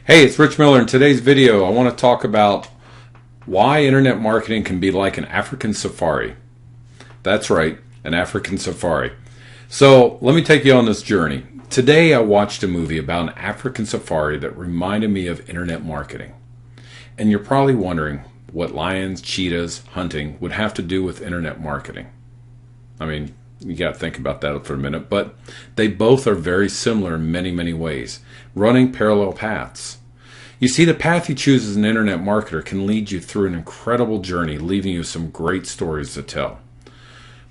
Hey, it's Rich Miller. In today's video, I want to talk about why internet marketing can be like an African safari. That's right, an African safari. So let me take you on this journey. Today I watched a movie about an African safari that reminded me of internet marketing. And you're probably wondering what lions, cheetahs, hunting would have to do with internet marketing. I mean, you got to think about that for a minute, but they both are very similar in many, many ways, running parallel paths. You see, the path you choose as an internet marketer can lead you through an incredible journey, leaving you some great stories to tell.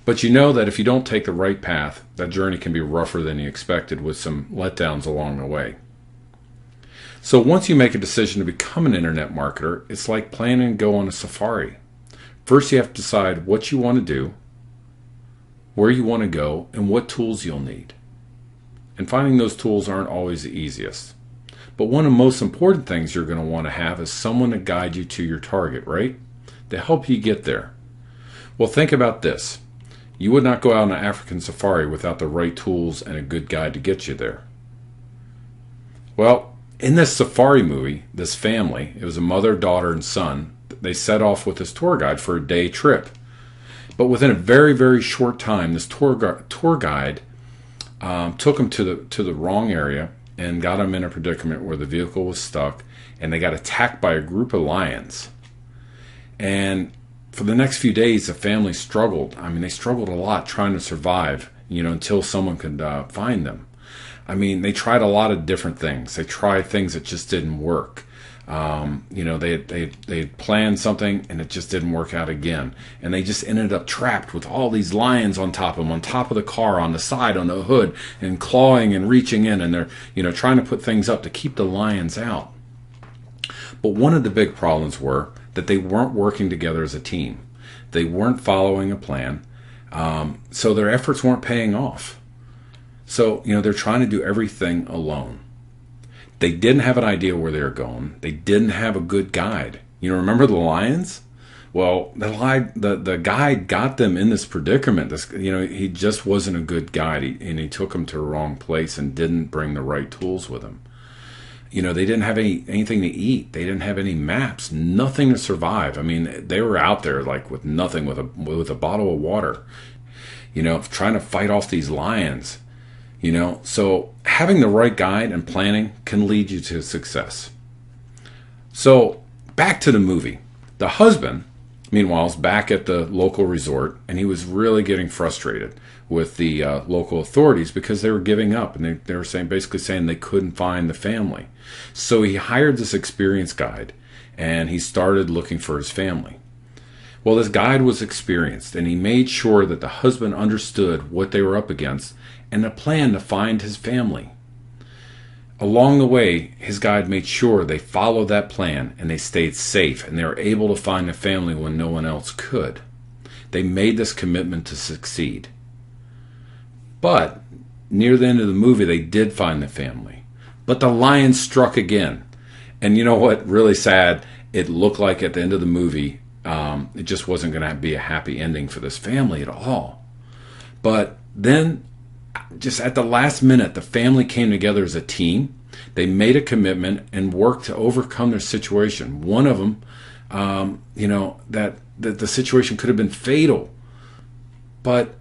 But you know that if you don't take the right path, that journey can be rougher than you expected with some letdowns along the way. So once you make a decision to become an internet marketer, it's like planning to go on a safari. First, you have to decide what you want to do, where you want to go, and what tools you'll need. And finding those tools aren't always the easiest. But one of the most important things you're going to want to have is someone to guide you to your target, right? To help you get there. Well, think about this. You would not go out on an African safari without the right tools and a good guide to get you there. Well, in this safari movie, this family, it was a mother, daughter, and son, they set off with this tour guide for a day trip. But within a very, very short time, this tour guide took them to the wrong area and got them in a predicament where the vehicle was stuck, and they got attacked by a group of lions. And for the next few days, the family struggled. I mean, they struggled a lot trying to survive, until someone could find them. I mean, they tried a lot of different things. They tried things that just didn't work. They planned something and it just didn't work out again, and they just ended up trapped with all these lions on top of them, on top of the car, on the side, on the hood, and clawing and reaching in, and they're trying to put things up to keep the lions out. But one of the big problems were that they weren't working together as a team. They weren't following a plan, so their efforts weren't paying off. So they're trying to do everything alone. They didn't have an idea where they were going. They didn't have a good guide. Remember the lions? Well, the guide got them in this predicament. He just wasn't a good guide, and he took them to the wrong place and didn't bring the right tools with him. They didn't have anything to eat. They didn't have any maps, nothing to survive. I mean, they were out there like with nothing, with a bottle of water, trying to fight off these lions. So having the right guide and planning can lead you to success. So back to the movie. The husband, meanwhile, is back at the local resort, and he was really getting frustrated with the local authorities because they were giving up, and they were basically saying they couldn't find the family. So he hired this experienced guide, and he started looking for his family. Well, this guide was experienced, and he made sure that the husband understood what they were up against and a plan to find his family. Along the way, his guide made sure they followed that plan and they stayed safe, and they were able to find the family when no one else could. They made this commitment to succeed. But near the end of the movie, they did find the family. But the lions struck again. And you know what? Really sad. It looked like at the end of the movie, it just wasn't going to be a happy ending for this family at all. But then, just at the last minute, the family came together as a team. They made a commitment and worked to overcome their situation. One of them, that the situation could have been fatal, but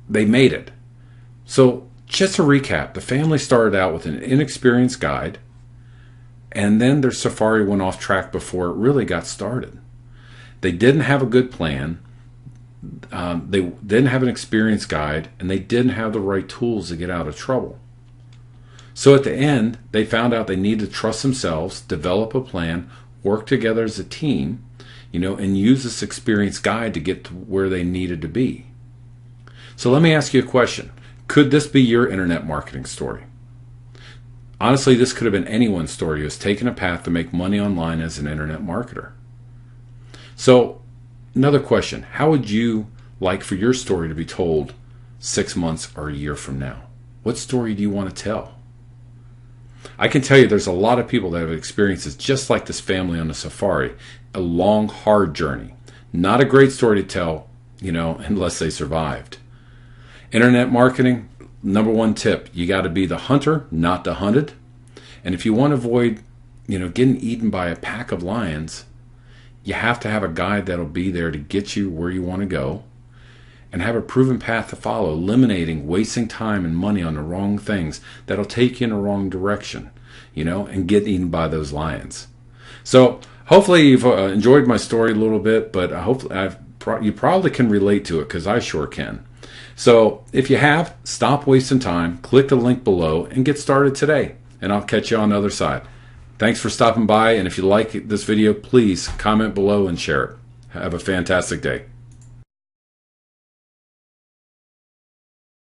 they made it. So just to recap, the family started out with an inexperienced guide, and then their safari went off track before it really got started. They didn't have a good plan. They didn't have an experienced guide, and they didn't have the right tools to get out of trouble. So at the end, they found out they needed to trust themselves, develop a plan, work together as a team, and use this experienced guide to get to where they needed to be. So let me ask you a question. Could this be your internet marketing story? Honestly, this could have been anyone's story who has taken a path to make money online as an internet marketer. So, another question, how would you like for your story to be told 6 months or a year from now? What story do you want to tell? I can tell you there's a lot of people that have experiences just like this family on the safari, a long, hard journey. Not a great story to tell, unless they survived. Internet marketing, number one tip, you got to be the hunter, not the hunted. And if you want to avoid getting eaten by a pack of lions, you have to have a guide that'll be there to get you where you want to go and have a proven path to follow, eliminating wasting time and money on the wrong things that'll take you in the wrong direction, and get eaten by those lions. So hopefully you've enjoyed my story a little bit, but hopefully you probably can relate to it, because I sure can. So if you have, stop wasting time, click the link below, and get started today. And I'll catch you on the other side. Thanks for stopping by, and if you like this video, please comment below and share it. Have a fantastic day.